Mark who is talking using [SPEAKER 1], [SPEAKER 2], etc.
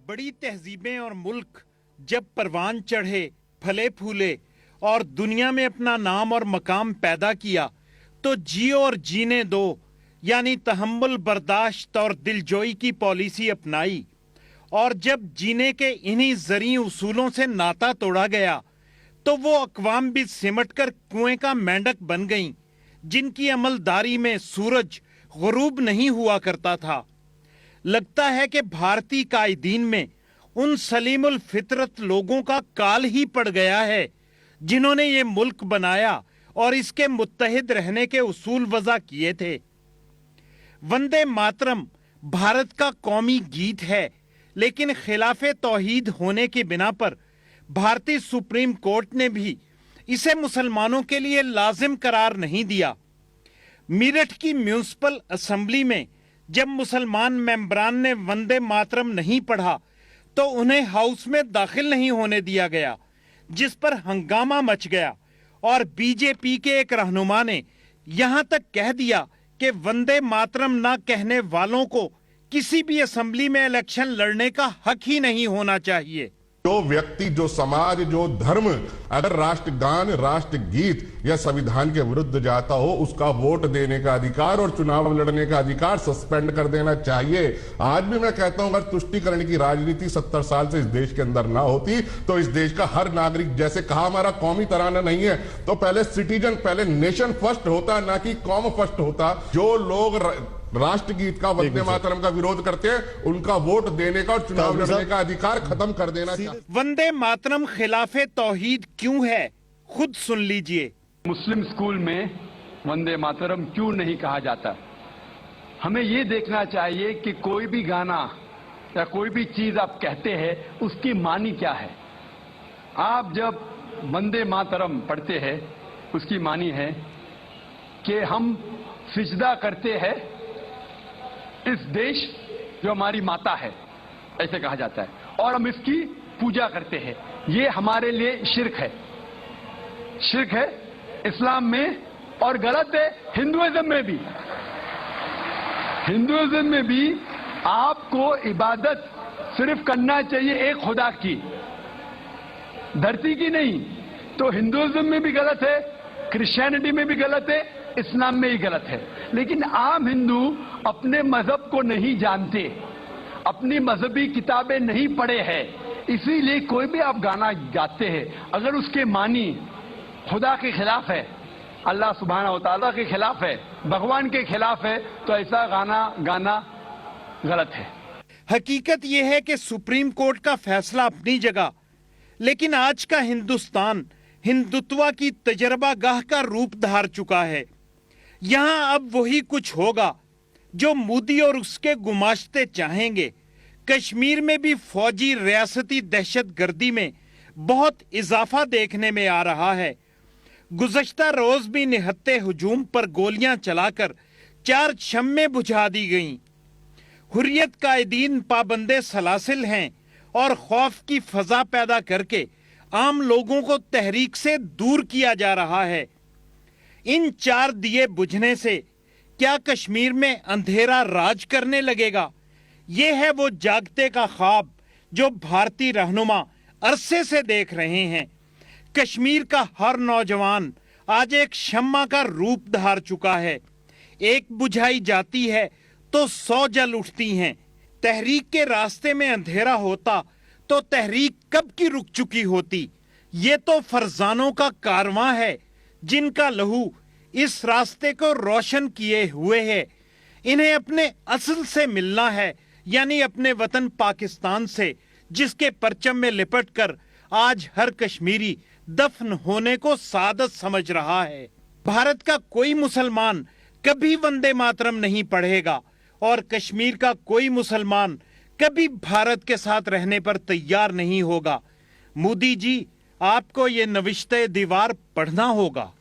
[SPEAKER 1] बड़ी तहजीबें और मुल्क जब परवान चढ़े, फले फूले और दुनिया में अपना नाम और मकाम पैदा किया तो जियो और जीने दो यानी तहम्मुल, बर्दाश्त और दिलजोई की पॉलिसी अपनाई। और जब जीने के इन्हीं ज़री उसूलों से नाता तोड़ा गया तो वो अक़वाम भी सिमट कर कुएं का मेंढक बन गईं, जिनकी अमलदारी में सूरज गुरूब नहीं हुआ करता था। लगता है कि भारतीय कायदीन में उन सलीमुल फितरत लोगों का काल ही पड़ गया है जिन्होंने ये मुल्क बनाया और इसके मुत्तहिद रहने के उसूल वज़ा किए थे। वंदे मातरम भारत का कौमी गीत है, लेकिन खिलाफे तौहीद होने की बिना पर भारतीय सुप्रीम कोर्ट ने भी इसे मुसलमानों के लिए लाजिम करार नहीं दिया। मेरठ की म्यूनिसिपल असेंबली में जब मुसलमान मेंबरान ने वंदे मातरम नहीं पढ़ा तो उन्हें हाउस में दाखिल नहीं होने दिया गया, जिस पर हंगामा मच गया और बीजेपी के एक रहनुमा ने यहां तक कह दिया कि वंदे मातरम ना कहने वालों को किसी भी असेंबली में इलेक्शन लड़ने का हक ही नहीं होना चाहिए।
[SPEAKER 2] जो व्यक्ति, जो समाज, जो धर्म अगर राष्ट्रगान, राष्ट्रगीत या संविधान के विरुद्ध जाता हो, उसका वोट देने का अधिकार और चुनाव लड़ने का अधिकार सस्पेंड कर देना चाहिए। आज भी मैं कहता हूं, अगर तुष्टीकरण की राजनीति 70 साल से इस देश के अंदर ना होती तो इस देश का हर नागरिक, जैसे कहा हमारा कौमी तराना नहीं है, तो पहले सिटीजन, पहले नेशन फर्स्ट होता, ना कि कौम फर्स्ट होता। जो लोग राष्ट्रगीत का, वंदे मातरम का विरोध करते हैं, उनका वोट देने का और चुनाव लड़ने का अधिकार खत्म कर देना चाहिए।
[SPEAKER 1] वंदे मातरम खिलाफे तौहीद क्यों है, खुद सुन लीजिए।
[SPEAKER 3] मुस्लिम स्कूल में वंदे मातरम क्यों नहीं कहा जाता? हमें ये देखना चाहिए कि कोई भी गाना या कोई भी चीज आप कहते हैं, उसकी मानी क्या है। आप जब वंदे मातरम पढ़ते हैं, उसकी मानी है कि हम सिजदा करते हैं इस देश जो हमारी माता है, ऐसे कहा जाता है, और हम इसकी पूजा करते हैं। ये हमारे लिए शिर्क है, शिर्क है इस्लाम में, और गलत है हिंदुइज्म में भी। हिंदुइज्म में भी आपको इबादत सिर्फ करना चाहिए एक खुदा की, धरती की नहीं। तो हिंदुइज्म में भी गलत है, क्रिश्चियनिटी में भी गलत है, इस्लाम में ही गलत है। लेकिन आम हिंदू अपने मजहब को नहीं जानते, अपनी मजहबी किताबें नहीं पढ़े हैं, इसीलिए कोई भी आप गाना गाते हैं, अगर उसके मानी खुदा के खिलाफ है, अल्लाह सुब्हानहू व तआला के खिलाफ है, भगवान के खिलाफ है, तो ऐसा गाना गाना गलत है।
[SPEAKER 1] हकीकत यह है कि सुप्रीम कोर्ट का फैसला अपनी जगह, लेकिन आज का हिंदुस्तान हिंदुत्व की तजर्बागाह का रूप धार चुका है। यहां अब वही कुछ होगा जो मोदी और उसके गुमाश्ते चाहेंगे। कश्मीर में भी फौजी रियासती दहशतगर्दी में बहुत इजाफा देखने में आ रहा है। गुज़श्ता रोज भी निहत्ते हुजूम पर गोलियां चलाकर 4 शम्में बुझा दी गईं। हुर्रियत कायदीन पाबंदे सलासिल हैं और खौफ की फजा पैदा करके आम लोगों को तहरीक से दूर किया जा रहा है। इन 4 दिए बुझने से क्या कश्मीर में अंधेरा राज करने लगेगा? ये है वो जागते का ख्वाब जो भारतीय रहनुमा अरसे से देख रहे हैं। कश्मीर का हर नौजवान आज एक शम्मा का रूप धार चुका है। एक बुझाई जाती है तो 100 जल उठती हैं। तहरीक के रास्ते में अंधेरा होता तो तहरीक कब की रुक चुकी होती। ये तो फरजानों का कारवां है जिनका लहू इस रास्ते को रोशन किए हुए है। इन्हें अपने असल से मिलना है, यानी अपने वतन पाकिस्तान से, जिसके परचम में लिपटकर आज हर कश्मीरी दफन होने को सादत समझ रहा है। भारत का कोई मुसलमान कभी वंदे मातरम नहीं पढ़ेगा और कश्मीर का कोई मुसलमान कभी भारत के साथ रहने पर तैयार नहीं होगा। मोदी जी, आपको ये नविश्ते दीवार पढ़ना होगा।